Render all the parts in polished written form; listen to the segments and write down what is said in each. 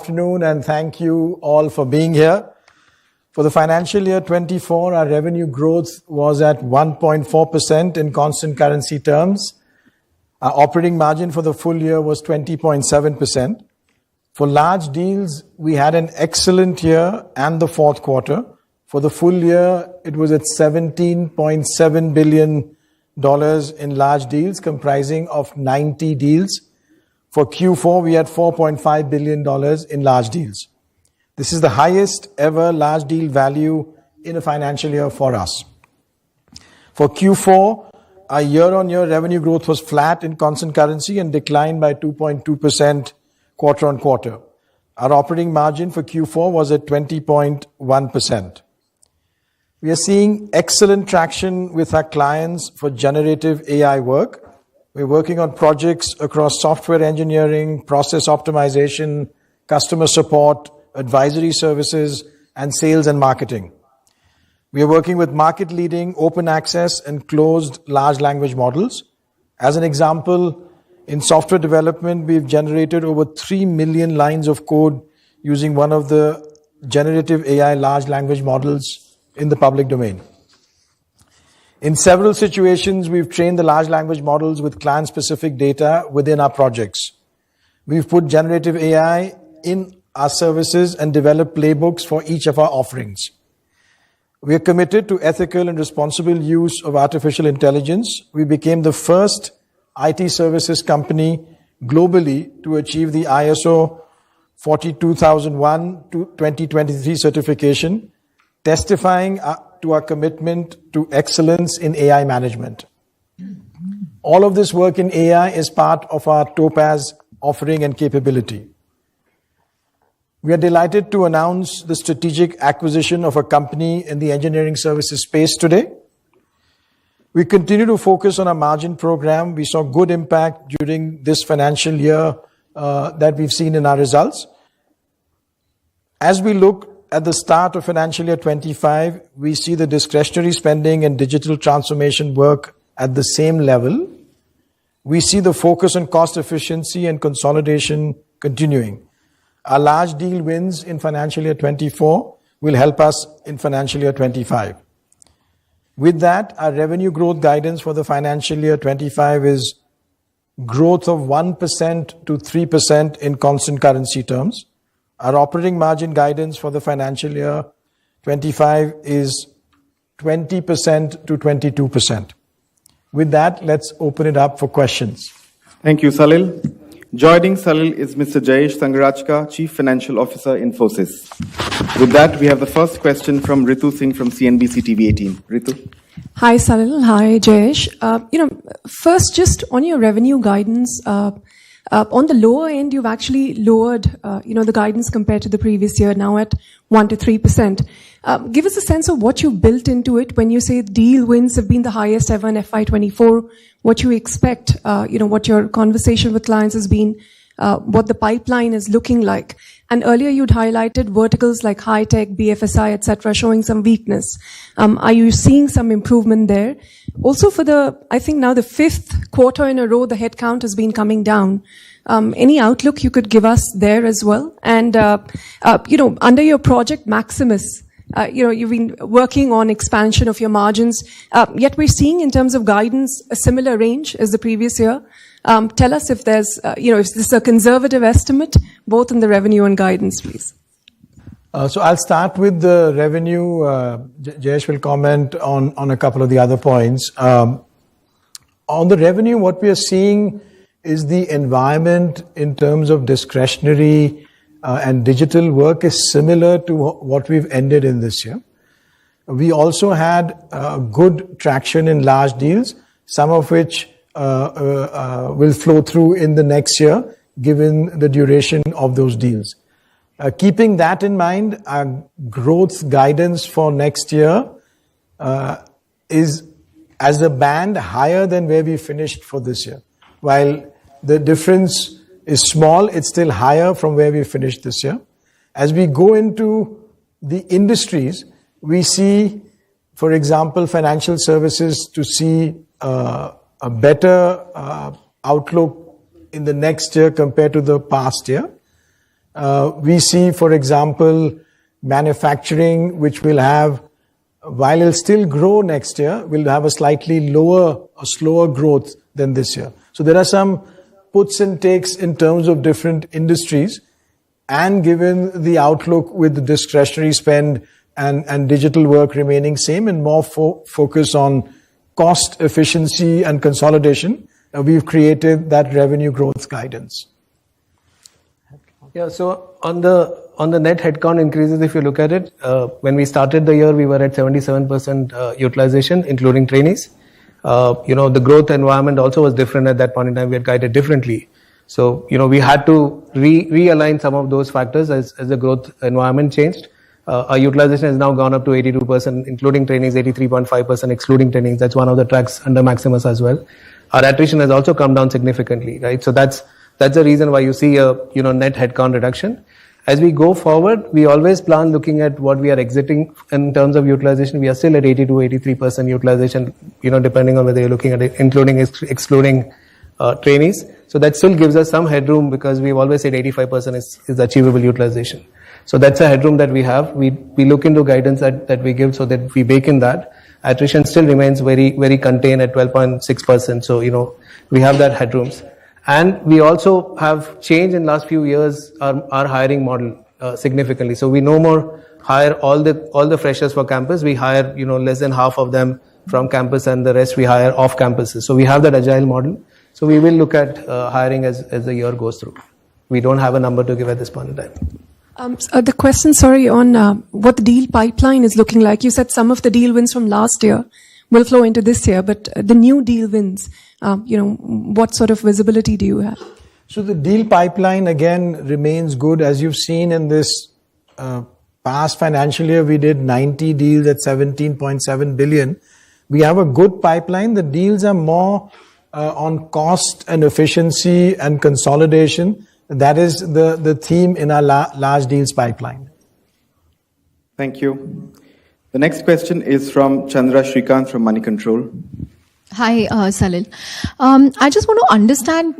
Afternoon, and thank you all for being here. For the financial year 24, our revenue growth was at 1.4% in constant currency terms. Our operating margin for the full year was 20.7%. For large deals, we had an excellent year and the fourth quarter. For the full year, it was at $17.7 billion in large deals, comprising of 90 deals. For Q4, we had $4.5 billion in large deals. This is the highest ever large deal value in a financial year for us. For Q4, our year-on-year revenue growth was flat in constant currency and declined by 2.2% quarter-on-quarter. Our operating margin for Q4 was at 20.1%. We are seeing excellent traction with our clients for generative AI work. We're working on projects across software engineering, process optimization, customer support, advisory services, and sales and marketing. We are working with market-leading open access and closed large language models. As an example, in software development, we've generated over 3 million lines of code using one of the generative AI large language models in the public domain. In several situations, we've trained the large language models with client-specific data within our projects. We've put generative AI in our services and developed playbooks for each of our offerings. We are committed to ethical and responsible use of artificial intelligence. We became the first IT services company globally to achieve the ISO 42001-2023 certification, testifying to our commitment to excellence in AI management. All of this work in AI is part of our Topaz offering and capability. We are delighted to announce the strategic acquisition of a company in the engineering services space today. We continue to focus on our margin program. We saw good impact during this financial year that we've seen in our results. As we look at the start of financial year 25, we see the discretionary spending and digital transformation work at the same level. We see the focus on cost efficiency and consolidation continuing. Our large deal wins in financial year 24 will help us in financial year 25. With that, our revenue growth guidance for the financial year 25 is growth of 1% to 3% in constant currency terms. Our operating margin guidance for the financial year 25 is 20% to 22%. With that, let's open it up for questions. Thank you, Salil. Joining Salil is Mr. Jayesh Sanghrajka, Chief Financial Officer, Infosys. With that, we have the first question from Ritu Singh from CNBC TV18. Ritu. Hi, Salil. Hi, Jayesh. First, just on your revenue guidance, on the lower end, you've actually lowered, the guidance compared to the previous year, now at 1% to 3%. Give us a sense of what you've built into it when you say deal wins have been the highest ever in FY24, what you expect, what your conversation with clients has been, what the pipeline is looking like. And earlier you'd highlighted verticals like high tech, BFSI, etc., showing some weakness. Are you seeing some improvement there? Also for I think now the fifth quarter in a row, the headcount has been coming down. Any outlook you could give us there as well? And, under your project Maximus, you've been working on expansion of your margins, yet we're seeing in terms of guidance a similar range as the previous year. Tell us if there's, if this is a conservative estimate, both in the revenue and guidance, please. So I'll start with the revenue. Jayesh will comment on a couple of the other points. On the revenue, what we are seeing is the environment in terms of discretionary and digital work is similar to what we've ended in this year. We also had good traction in large deals, some of which will flow through in the next year, given the duration of those deals. Keeping that in mind, our growth guidance for next year is as a band higher than where we finished for this year. While the difference is small, it's still higher from where we finished this year. As we go into the industries, we see, for example, financial services to see a better outlook in the next year compared to the past year. We see, for example, manufacturing, which will have, while it'll still grow next year, will have a slightly lower or slower growth than this year. So there are some puts and takes in terms of different industries, and given the outlook with the discretionary spend and digital work remaining same and more focus on cost efficiency and consolidation, we've created that revenue growth guidance. Yeah, so on the net headcount increases, if you look at it, when we started the year, we were at 77% utilization, including trainees. The growth environment also was different at that point in time. We had guided differently. So, we had to realign some of those factors as the growth environment changed. Our utilization has now gone up to 82%, including trainees, 83.5%, excluding trainees. That's one of the tracks under Maximus as well. Our attrition has also come down significantly, right? So that's the reason why you see a, net headcount reduction. As we go forward, we always plan looking at what we are exiting in terms of utilization. We are still at 80 to 83% utilization, depending on whether you're looking at it, including, excluding trainees. So that still gives us some headroom because we've always said 85% is achievable utilization. So that's a headroom that we have. We look into guidance that we give so that we bake in that. Attrition still remains very, very contained at 12.6%. So, we have that headrooms. And we also have changed in last few years our hiring model significantly. So we no more hire all the freshers for campus. We hire, less than half of them from campus and the rest we hire off campuses. So we have that agile model. So we will look at hiring as the year goes through. We don't have a number to give at this point in time. The question, on what the deal pipeline is looking like. You said some of the deal wins from last year will flow into this year, but the new deal wins, what sort of visibility do you have? So the deal pipeline again remains good. As you've seen in this past financial year, we did 90 deals at 17.7 billion. We have a good pipeline. The deals are more on cost and efficiency and consolidation. That is the theme in our large deals pipeline. Thank you. The next question is from Chandra Shrikant from Money Control. Hi, Salil. I just want to understand,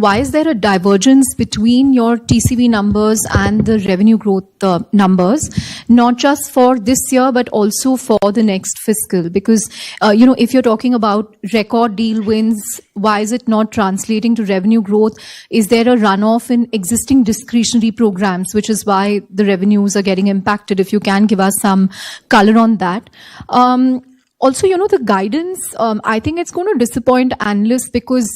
why is there a divergence between your TCV numbers and the revenue growth numbers, not just for this year, but also for the next fiscal? Because, if you're talking about record deal wins, why is it not translating to revenue growth? Is there a runoff in existing discretionary programs, which is why the revenues are getting impacted? If you can give us some color on that. Also, the guidance, I think it's going to disappoint analysts because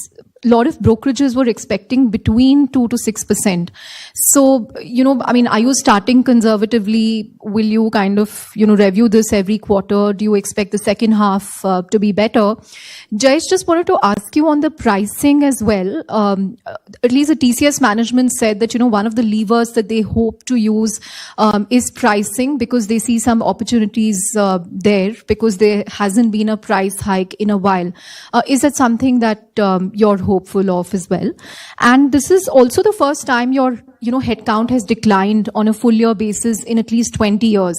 a lot of brokerages were expecting between 2 to 6%. So, are you starting conservatively? Will you kind of, review this every quarter? Do you expect the second half to be better? Jayesh, just wanted to ask you on the pricing as well. At least the TCS management said that, one of the levers that they hope to use is pricing because they see some opportunities there because there hasn't been a price hike in a while. Is that something that you're hopeful of as well? And this is also the first time your headcount has declined on a full year basis in at least 20 years.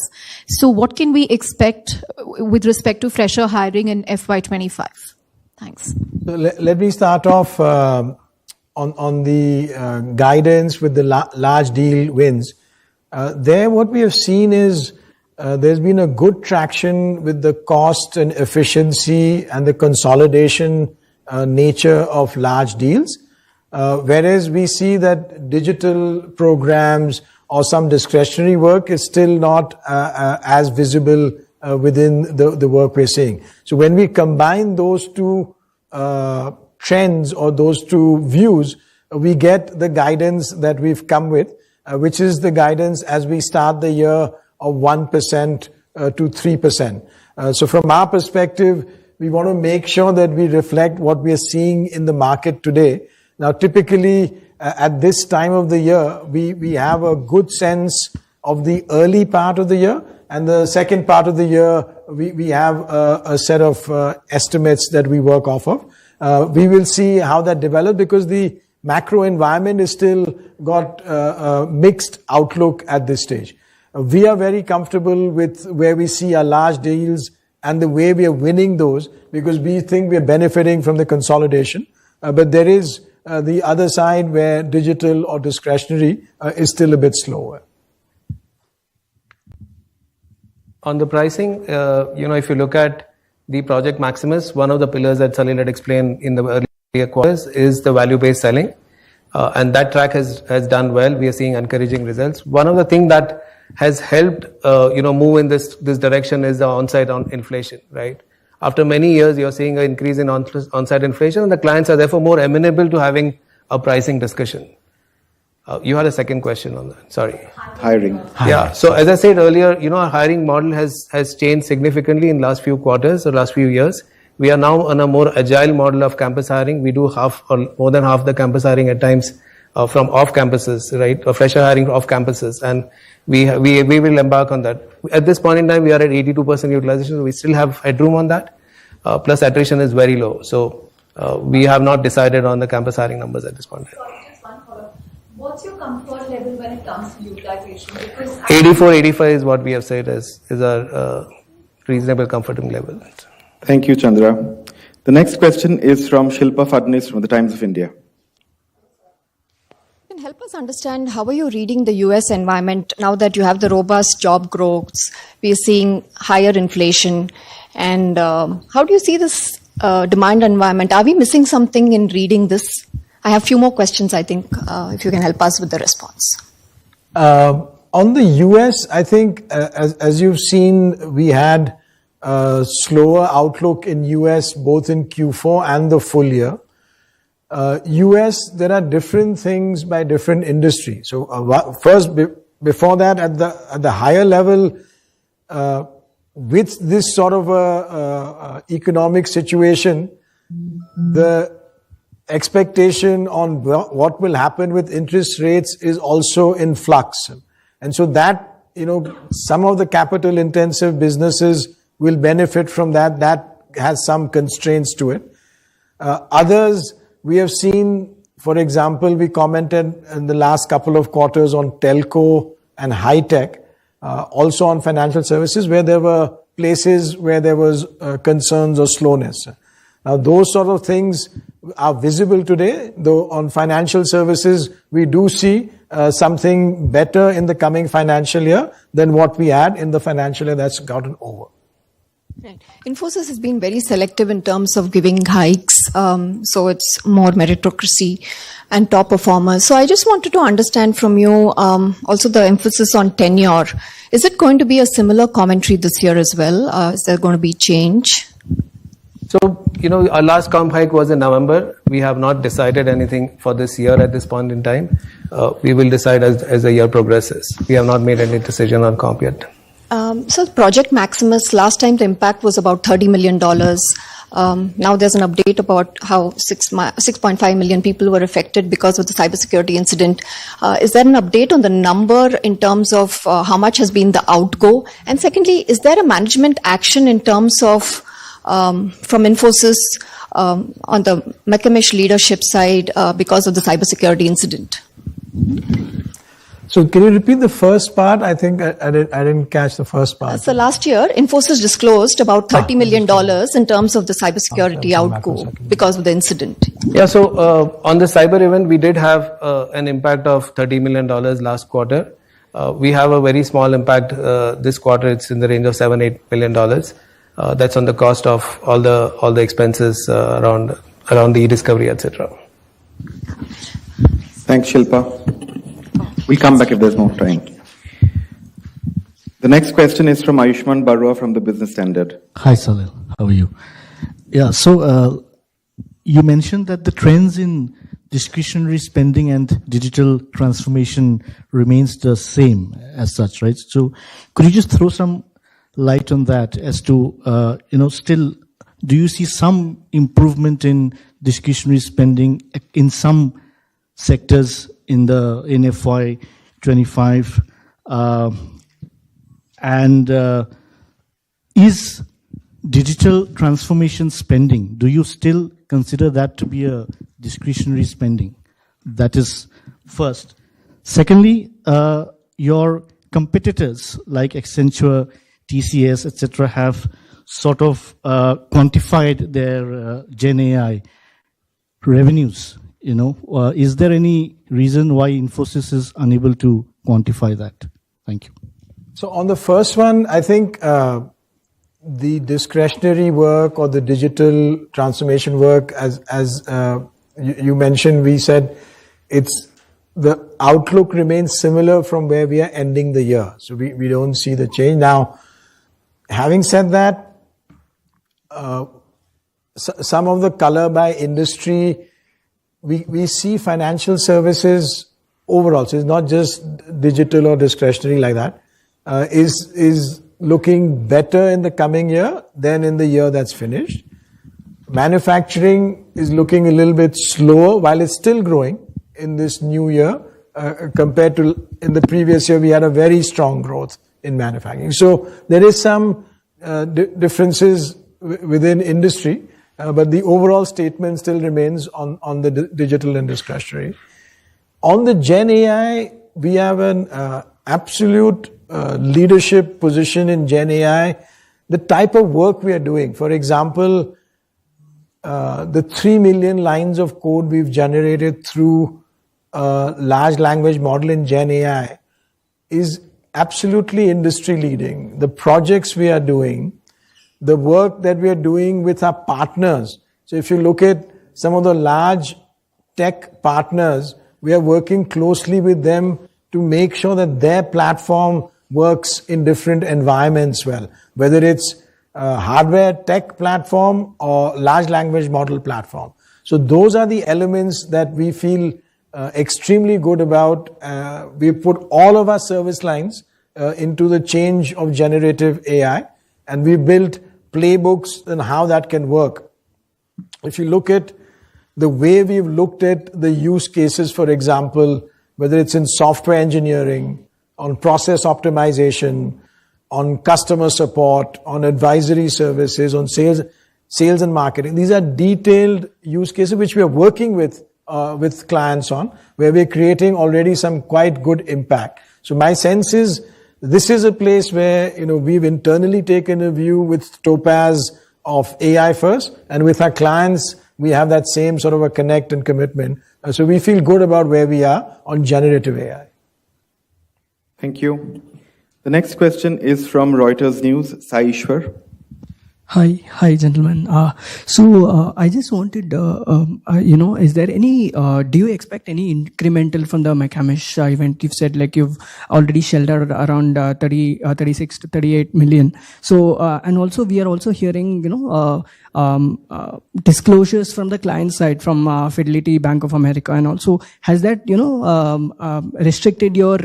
So what can we expect with respect to fresher hiring in FY25? Thanks. So let me start off on the guidance with the large deal wins. There, what we have seen is there's been a good traction with the cost and efficiency and the consolidation nature of large deals. Whereas we see that digital programs or some discretionary work is still not as visible within the work we're seeing. So when we combine those two trends or those two views, we get the guidance that we've come with, which is the guidance as we start the year of 1% to 3%. So from our perspective, we want to make sure that we reflect what we are seeing in the market today. Now, typically, at this time of the year, we have a good sense of the early part of the year, and the second part of the year, we have a set of estimates that we work off of. We will see how that develops because the macro environment is still got a mixed outlook at this stage. We are very comfortable with where we see our large deals and the way we are winning those because we think we are benefiting from the consolidation. But there is the other side where digital or discretionary is still a bit slower. On the pricing, if you look at the project Maximus, one of the pillars that Salil had explained in the earlier quarters is the value-based selling. And that track has done well. We are seeing encouraging results. One of the things that has helped, move in this direction is the on-site inflation, right? After many years, you're seeing an increase in on-site inflation, and the clients are therefore more amenable to having a pricing discussion. You had a second question on that. Sorry. Hiring. Yeah. So as I said earlier, our hiring model has changed significantly in last few quarters or last few years. We are now on a more agile model of campus hiring. We do half or more than half the campus hiring at times from off campuses, right? Or fresher hiring off campuses, and we will embark on that. At this point in time, we are at 82% utilization. We still have headroom on that. Plus attrition is very low. So we have not decided on the campus hiring numbers at this point in time. What's your comfort level when it comes to utilization? Because 84, 85 is what we have said is our reasonable comforting level. Thank you, Chandra. The next question is from Shilpa Fadnis from the Times of India. Can help us understand how are you reading the US environment now that you have the robust job growth, we are seeing higher inflation, and how do you see this demand environment? Are we missing something in reading this? I have a few more questions, I think, if you can help us with the response. On the US, I think, as you've seen, we had a slower outlook in US, both in Q4 and the full year. US, there are different things by different industries. So first, before that, at the higher level, with this sort of a economic situation, the expectation on what will happen with interest rates is also in flux. And so that, some of the capital intensive businesses will benefit from that. That has some constraints to it. Others, we have seen, for example, we commented in the last couple of quarters on telco and high tech, also on financial services, where there were places where there was concerns or slowness. Now, those sort of things are visible today, though on financial services, we do see something better in the coming financial year than what we had in the financial year that's gotten over. Right. Infosys has been very selective in terms of giving hikes, so it's more meritocracy and top performers. So I just wanted to understand from you also the emphasis on tenure. Is it going to be a similar commentary this year as well? Is there going to be change? So, our last comp hike was in November. We have not decided anything for this year at this point in time. We will decide as the year progresses. We have not made any decision on comp yet. So Project Maximus, last time the impact was about $30 million. Now there's an update about how 6.5 million people were affected because of the cybersecurity incident. Is there an update on the number in terms of how much has been the outgo? And secondly, is there a management action in terms of from Infosys on the Maximus leadership side because of the cybersecurity incident? So can you repeat the first part? I think I didn't catch the first part. So last year, Infosys disclosed about $30 million in terms of the cybersecurity outgo because of the incident. Yeah, so on the cyber event, we did have an impact of $30 million last quarter. We have a very small impact this quarter. It's in the range of $7-8 million. That's on the cost of all the expenses around the e-discovery, etc. Thanks, Shilpa. We'll come back if there's more time. The next question is from Ayushman Barua from the Business Standard. Hi, Salil. How are you? Yeah, so you mentioned that the trends in discretionary spending and digital transformation remains the same as such, right? So could you just throw some light on that as to, still, do you see some improvement in discretionary spending in some sectors in FY25, and is digital transformation spending, do you still consider that to be a discretionary spending? That is first. Secondly, your competitors like Accenture, TCS, etc., have sort of quantified their Gen AI revenues Is there any reason why Infosys is unable to quantify that? Thank you. So on the first one, I think the discretionary work or the digital transformation work, as you mentioned, we said the outlook remains similar from where we are ending the year. So we don't see the change. Now, having said that, some of the color by industry, we see financial services overall, so it's not just digital or discretionary like that, is looking better in the coming year than in the year that's finished. Manufacturing is looking a little bit slower while it's still growing in this new year compared to in the previous year. We had a very strong growth in manufacturing. So there is some differences within industry, but the overall statement still remains on the digital and discretionary. On the Gen AI, we have an absolute leadership position in Gen AI. The type of work we are doing, for example, the 3 million lines of code we've generated through large language model in Gen AI is absolutely industry leading. The projects we are doing, the work that we are doing with our partners. So if you look at some of the large tech partners, we are working closely with them to make sure that their platform works in different environments well, whether it's hardware tech platform or large language model platform. So those are the elements that we feel extremely good about. We put all of our service lines into the change of generative AI, and we built playbooks and how that can work. If you look at the way we've looked at the use cases, for example, whether it's in software engineering, on process optimization, on customer support, on advisory services, on sales and marketing. These are detailed use cases which we are working with clients on, where we're creating already some quite good impact. So my sense is this is a place where we've internally taken a view with Topaz of AI first, and with our clients we have that same sort of a connect and commitment. So we feel good about where we are on generative AI. Thank you. The next question is from Reuters News, Sai Ishwar. Hi, gentlemen. I just wanted, is there any, do you expect any incremental from the Maximus event? You've said like you've already shelled out around 36 to 38 million. So, and also we are also hearing, disclosures from the client side from Fidelity, Bank of America, and also has that, restricted your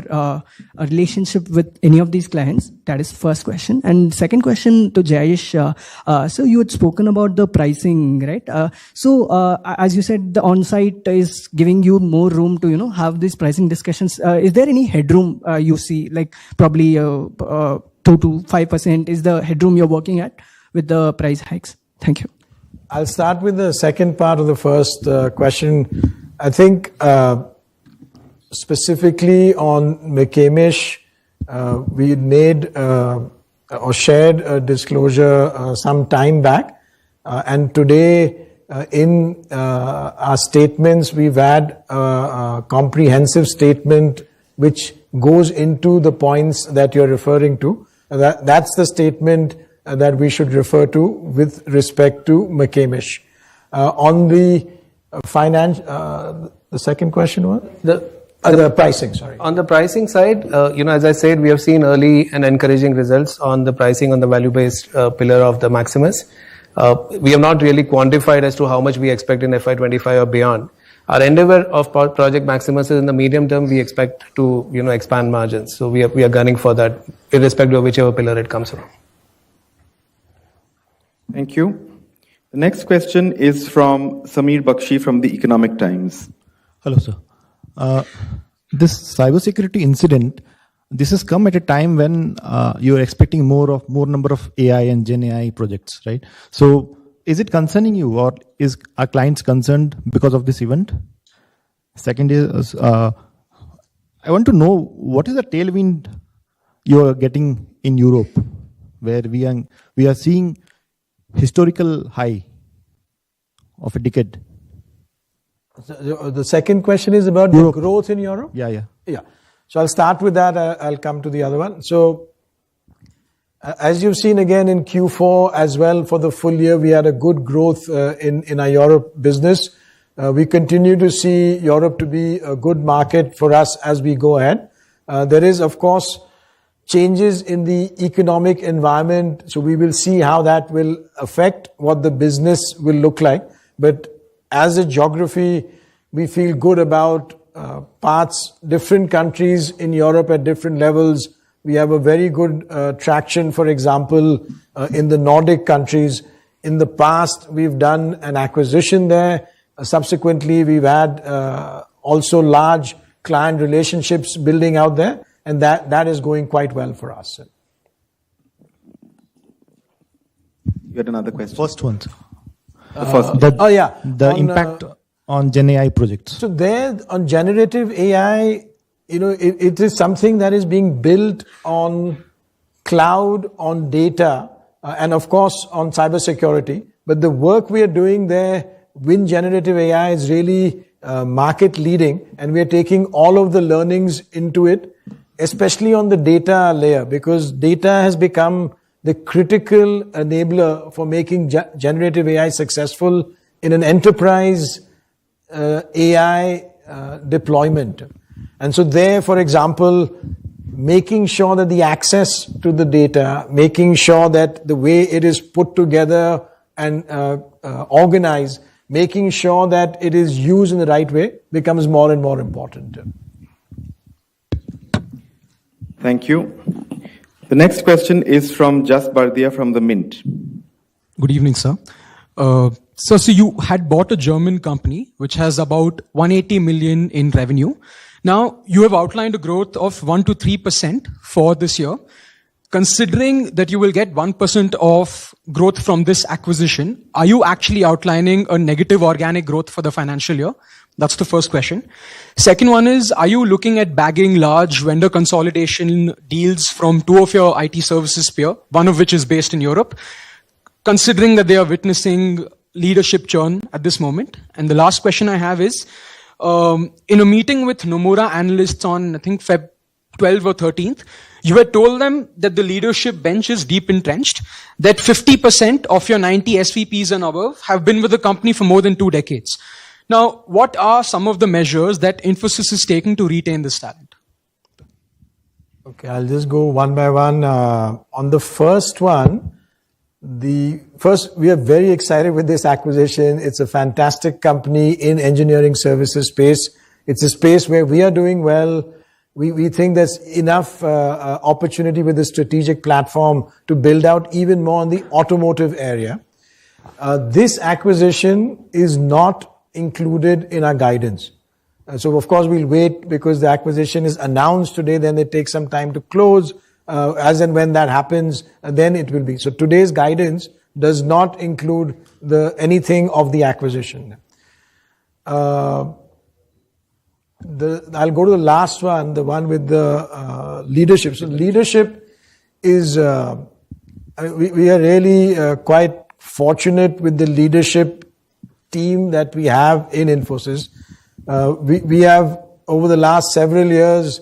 relationship with any of these clients? That is first question. And second question to Jayesh. So you had spoken about the pricing, right? As you said, the on-site is giving you more room to, have these pricing discussions. Is there any headroom you see, like probably 2 to 5% is the headroom you're working at with the price hikes? Thank you. I'll start with the second part of the first question. I think specifically on Maximus, we made or shared a disclosure some time back, and today in our statements we've had a comprehensive statement which goes into the points that you're referring to. That's the statement that we should refer to with respect to Maximus. On the the second question was? The pricing, sorry. On the pricing side, as I said, we have seen early and encouraging results on the pricing on the value-based pillar of the Maximus. We have not really quantified as to how much we expect in FY25 or beyond. Our endeavor of Project Maximus is in the medium term, we expect to, expand margins. So we are gunning for that, irrespective of whichever pillar it comes from. Thank you. The next question is from Samir Bakshi from the Economic Times. Hello, sir. This cybersecurity incident, this has come at a time when you are expecting more number of AI and Gen AI projects, right? So is it concerning you, or is our clients concerned because of this event? Second is, I want to know what is the tailwind you are getting in Europe, where we are seeing historical high of a decade. The second question is about Europe. the growth in Europe? Yeah. Yeah. So I'll start with that. I'll come to the other one. So as you've seen again in Q4 as well for the full year, we had a good growth in our Europe business. We continue to see Europe to be a good market for us as we go ahead. There is, of course, changes in the economic environment. So we will see how that will affect what the business will look like. But as a geography, we feel good about parts, different countries in Europe at different levels. We have a very good traction, for example, in the Nordic countries. In the past, we've done an acquisition there. Subsequently, we've had also large client relationships building out there, and that is going quite well for us. You had another question. First one. The first. The impact on Gen AI projects. So there on generative AI, it is something that is being built on cloud, on data, and of course on cybersecurity. But the work we are doing there with generative AI is really market leading, and we are taking all of the learnings into it, especially on the data layer, because data has become the critical enabler for making generative AI successful in an enterprise AI deployment. And so there, for example, making sure that the access to the data, making sure that the way it is put together and organized, making sure that it is used in the right way becomes more and more important. Thank you. The next question is from Jas Bardia from the Mint. Good evening, sir. So you had bought a German company which has about 180 million in revenue. Now, you have outlined a growth of 1 to 3% for this year. Considering that you will get 1% of growth from this acquisition, are you actually outlining a negative organic growth for the financial year? That's the first question. Second one is, are you looking at bagging large vendor consolidation deals from two of your IT services peer, one of which is based in Europe, considering that they are witnessing leadership churn at this moment? And the last question I have is, in a meeting with Nomura analysts on, I think, Feb 12th or 13th, you had told them that the leadership bench is deep entrenched, that 50% of your 90 SVPs and above have been with the company for more than 2 decades. Now, what are some of the measures that Infosys is taking to retain this talent? Okay, I'll just go one by one. On the first one, we are very excited with this acquisition. It's a fantastic company in engineering services space. It's a space where we are doing well. We think there's enough opportunity with the strategic platform to build out even more in the automotive area. This acquisition is not included in our guidance. So of course we'll wait because the acquisition is announced today, then it takes some time to close. As and when that happens, then it will be. So today's guidance does not include anything of the acquisition. I'll go to the last one, the one with the leadership. So leadership is, we are really quite fortunate with the leadership team that we have in Infosys. We have, over the last several years,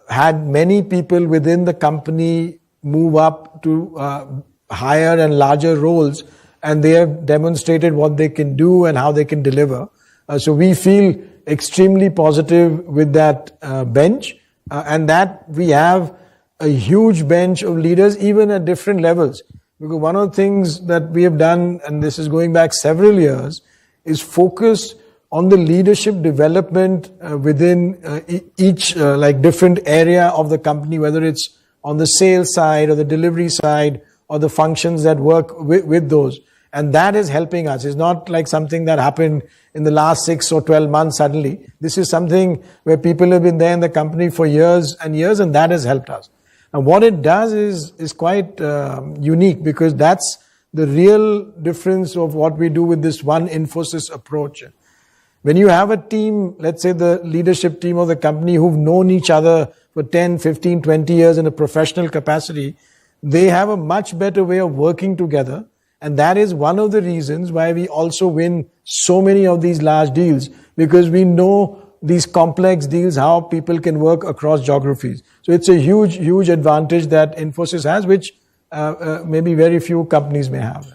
had many people within the company move up to higher and larger roles, and they have demonstrated what they can do and how they can deliver. So we feel extremely positive with that bench, and that we have a huge bench of leaders even at different levels. Because one of the things that we have done, and this is going back several years, is focus on the leadership development within each different area of the company, whether it's on the sales side or the delivery side or the functions that work with those. And that is helping us. It's not like something that happened in the last 6 or 12 months suddenly. This is something where people have been there in the company for years and years, and that has helped us. And what it does is quite unique, because that's the real difference of what we do with this one Infosys approach. When you have a team, let's say the leadership team of the company who've known each other for 10, 15, 20 years in a professional capacity, they have a much better way of working together. And that is one of the reasons why we also win so many of these large deals, because we know these complex deals, how people can work across geographies. So it's a huge, huge advantage that Infosys has, which maybe very few companies may have.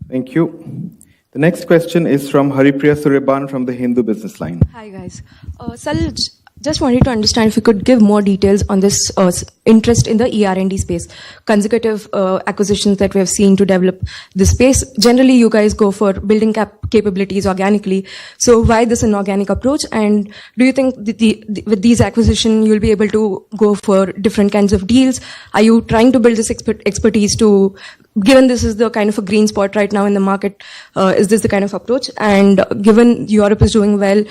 Thank you. The next question is from Haripriya Suryaban from the Hindu Business Line. Hi guys. Salil, just wanted to understand if you could give more details on this interest in the ER&D space, consecutive acquisitions that we have seen to develop this space. Generally, you guys go for building capabilities organically. So why this inorganic approach? And do you think with these acquisitions, you'll be able to go for different kinds of deals? Are you trying to build this expertise to, given this is the kind of a green spot right now in the market, is this the kind of approach? And given Europe is doing well,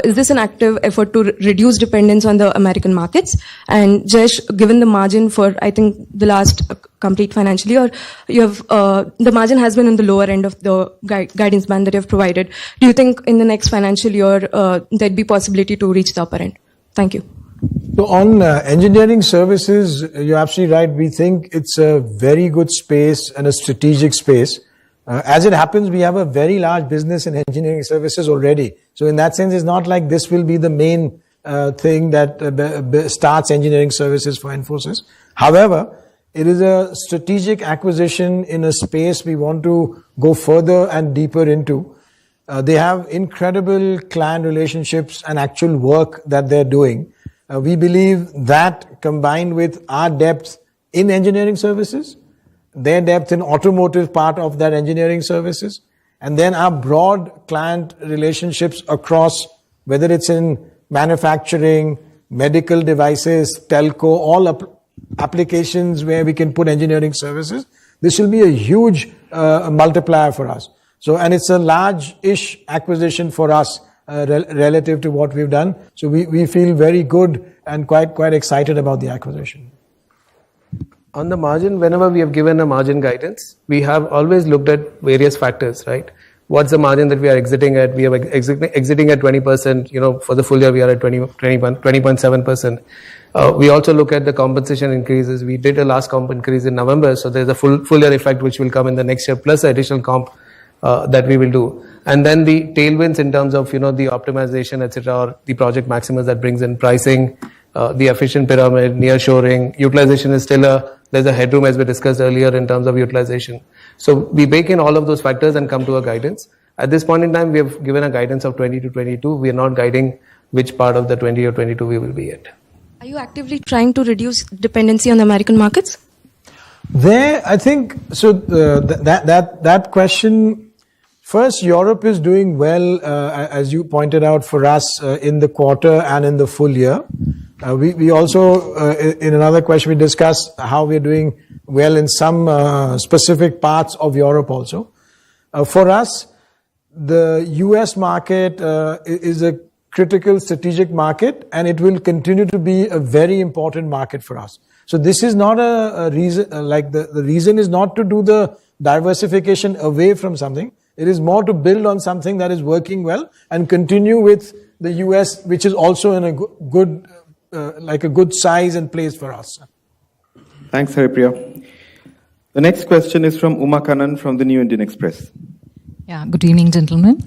is this an active effort to reduce dependence on the American markets? And Jayesh, given the margin for, I think, the last complete financial year, you have the margin has been in the lower end of the guidance band that you have provided. Do you think in the next financial year there'd be possibility to reach the upper end? Thank you. So on engineering services, you're absolutely right. We think it's a very good space and a strategic space. As it happens, we have a very large business in engineering services already. So in that sense, it's not like this will be the main thing that starts engineering services for Infosys. However, it is a strategic acquisition in a space we want to go further and deeper into. They have incredible client relationships and actual work that they're doing. We believe that combined with our depth in engineering services, their depth in automotive part of that engineering services, and then our broad client relationships across, whether it's in manufacturing, medical devices, telco, all applications where we can put engineering services. This will be a huge multiplier for us. So, and it's a large-ish acquisition for us relative to what we've done. So we feel very good and quite excited about the acquisition. On the margin, whenever we have given a margin guidance, we have always looked at various factors, right? What's the margin that we are exiting at? We are exiting at 20%, for the full year we are at 20.7%. We also look at the compensation increases. We did a last comp increase in November, so there's a full year effect which will come in the next year, plus additional comp that we will do. And then the tailwinds in terms of, the optimization, etc., or the project Maximus that brings in pricing, the efficient pyramid, nearshoring, utilization is still there's a headroom as we discussed earlier in terms of utilization. So we bake in all of those factors and come to a guidance. At this point in time, we have given a guidance of 20 to 22. We are not guiding which part of the 20 or 22 we will be at. Are you actively trying to reduce dependency on the American markets? There, I think, so that question, first, Europe is doing well, as you pointed out, for us in the quarter and in the full year. We also, in another question, we discussed how we're doing well in some specific parts of Europe also. For us, the US market is a critical strategic market, and it will continue to be a very important market for us. So this is not a reason, the reason is not to do the diversification away from something. It is more to build on something that is working well and continue with the US, which is also in a good, a good size and place for us. Thanks, Haripriya. The next question is from Uma Kannan from the New Indian Express. Yeah, good evening, gentlemen.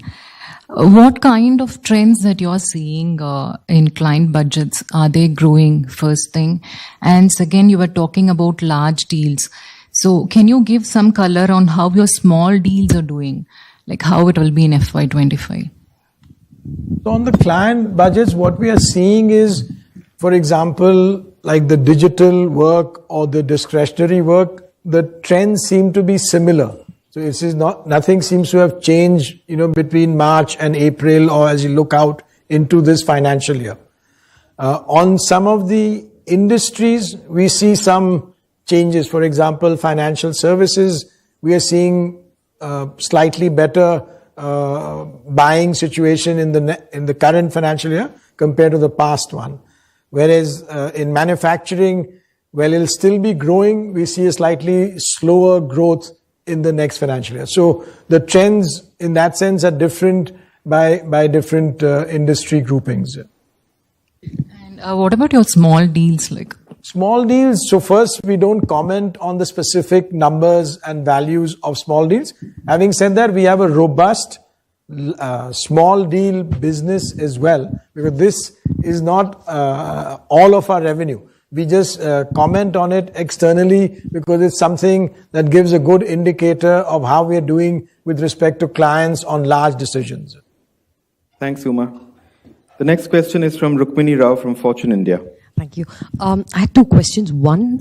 What kind of trends that you're seeing in client budgets? Are they growing, first thing? And second, you were talking about large deals. So can you give some color on how your small deals are doing? Like how it will be in FY25? So on the client budgets, what we are seeing is, for example, like the digital work or the discretionary work, the trends seem to be similar. So this is nothing seems to have changed, between March and April or as you look out into this financial year. On some of the industries, we see some changes. For example, financial services, we are seeing slightly better buying situation in the current financial year compared to the past one. Whereas in manufacturing, well, it'll still be growing. We see a slightly slower growth in the next financial year. So the trends in that sense are different by different industry groupings. And what about your small deals? Like Small deals, so first we don't comment on the specific numbers and values of small deals. Having said that, we have a robust small deal business as well, because this is not all of our revenue. We just comment on it externally because it's something that gives a good indicator of how we are doing with respect to clients on large decisions. Thanks, Uma. The next question is from Rukmini Rao from Fortune India. Thank you. I had two questions. One,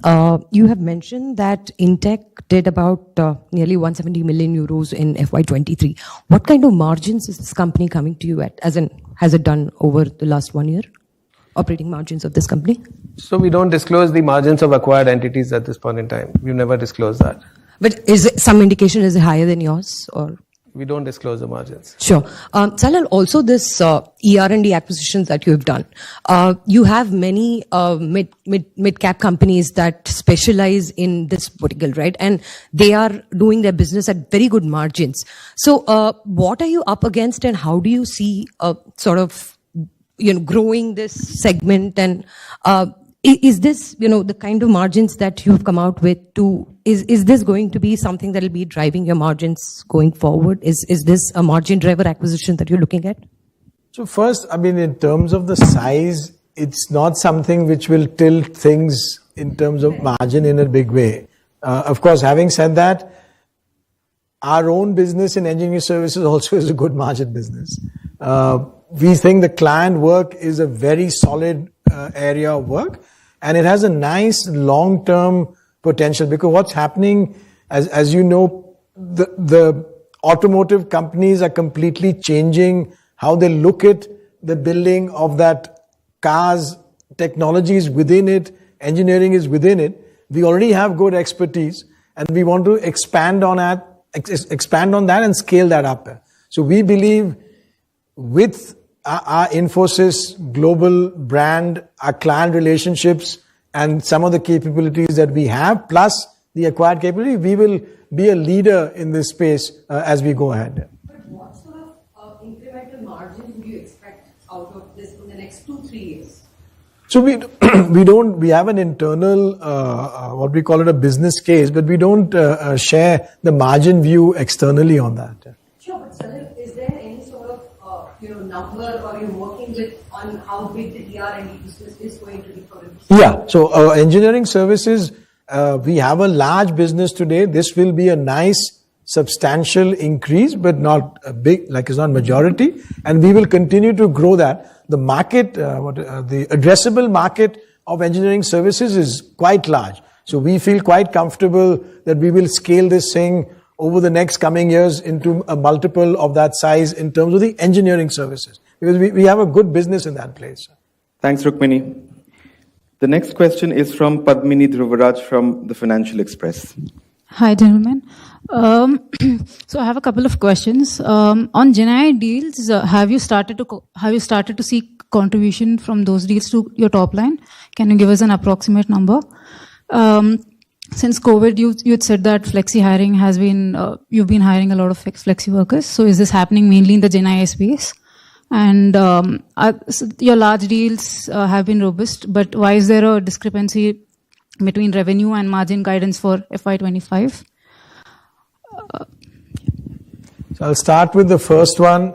you have mentioned that Intech did about nearly 170 million euros in FY23. What kind of margins is this company coming to you at? As in, has it done over the last 1 year? Operating margins of this company? So we don't disclose the margins of acquired entities at this point in time. We've never disclosed that. But is it some indication, is it higher than yours, or? We don't disclose the margins. Sure. Salil, also this ER&D acquisitions that you have done. You have many mid-cap companies that specialize in this vertical, right? And they are doing their business at very good margins. So what are you up against, and how do you see sort of growing this segment? And is this the kind of margins that you've come out with? Is this going to be something that will be driving your margins going forward? Is this a margin driver acquisition that you're looking at? So first, in terms of the size, it's not something which will tilt things in terms of margin in a big way. Of course, having said that, our own business in engineering services also is a good margin business. We think the client work is a very solid area of work, and it has a nice long-term potential, because what's happening, as you know, the automotive companies are completely changing how they look at the building of that cars. Technology is within it, engineering is within it. We already have good expertise, and we want to expand on that and scale that up. So we believe with our Infosys global brand, our client relationships, and some of the capabilities that we have, plus the acquired capability, we will be a leader in this space as we go ahead. But what sort of incremental margin do you expect out of this in the next 2-3 years? So we have an internal, what we call it, a business case, but we don't share the margin view externally on that. Sure, but Salil, is there any sort of number, or you're working with on how big the ER&D business is going to be for it? Yeah, so engineering services, we have a large business today. This will be a nice, substantial increase, but not a big, it's not majority. And we will continue to grow that. The market, the addressable market of engineering services is quite large. So we feel quite comfortable that we will scale this thing over the next coming years into a multiple of that size in terms of the engineering services, because we have a good business in that place. Thanks, Rukmini. The next question is from Padmini Dhruvaraj from the Financial Express. Hi, gentlemen. So I have a couple of questions. On GenAI deals, have you started to see contribution from those deals to your top line? Can you give us an approximate number? Since COVID, you had said that flexi hiring has been, you've been hiring a lot of flexi workers. So is this happening mainly in the GenAI space? And your large deals have been robust, but why is there a discrepancy between revenue and margin guidance for FY25? So I'll start with the first one.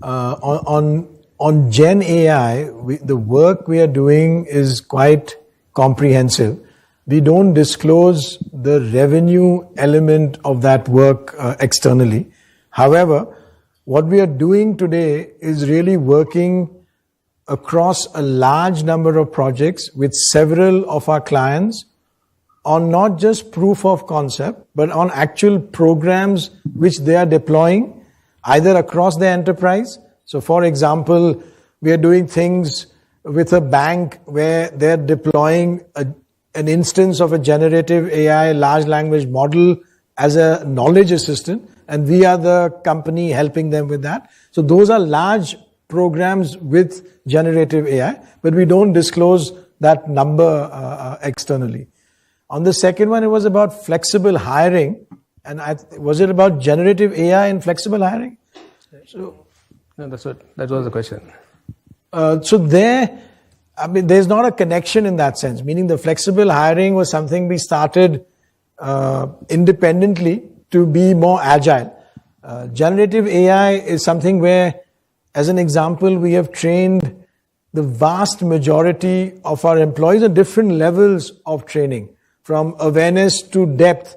On Gen AI, the work we are doing is quite comprehensive. We don't disclose the revenue element of that work externally. However, what we are doing today is really working across a large number of projects with several of our clients on not just proof of concept, but on actual programs which they are deploying either across the enterprise. So for example, we are doing things with a bank where they're deploying an instance of a generative AI large language model as a knowledge assistant, and we are the company helping them with that. So those are large programs with generative AI, but we don't disclose that number externally. On the second one, it was about flexible hiring. And was it about generative AI and flexible hiring? No, that was the question. So there, I mean, there's not a connection in that sense, meaning the flexible hiring was something we started independently to be more agile. Generative AI is something where, as an example, we have trained the vast majority of our employees at different levels of training, from awareness to depth.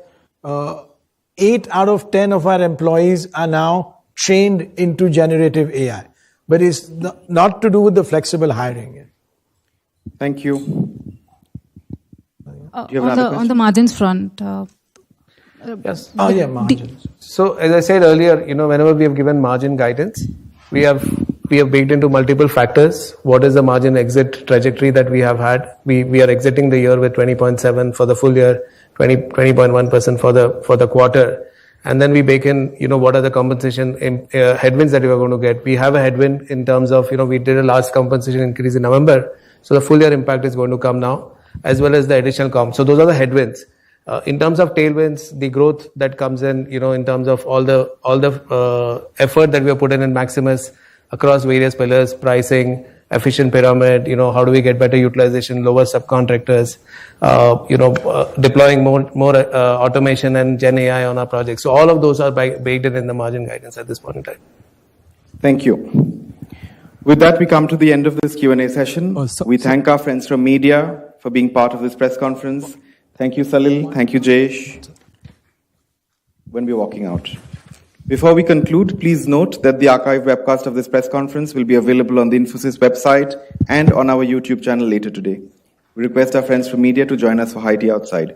8 out of 10 of our employees are now trained into generative AI, but it's not to do with the flexible hiring. Thank you. On the margins front. Yes. Oh, yeah, margins. So as I said earlier, whenever we have given margin guidance, we have baked into multiple factors. What is the margin exit trajectory that we have had? We are exiting the year with 20.7 for the full year, 20.1% for the quarter. And then we bake in, what are the compensation headwinds that we are going to get. We have a headwind in terms of, we did a large compensation increase in November. So the full year impact is going to come now, as well as the additional comp. So those are the headwinds. In terms of tailwinds, the growth that comes in, in terms of all the effort that we have put in Maximus across various pillars, pricing, efficient pyramid, how do we get better utilization, lower subcontractors, deploying more automation and Gen AI on our projects. So all of those are baked in the margin guidance at this point in time. Thank you. With that, we come to the end of this Q&A session. We thank our friends from media for being part of this press conference. Thank you, Salil. Thank you, Jayesh. When we're walking out. Before we conclude, please note that the archived webcast of this press conference will be available on the Infosys website and on our YouTube channel later today. We request our friends from media to join us for high tea outside.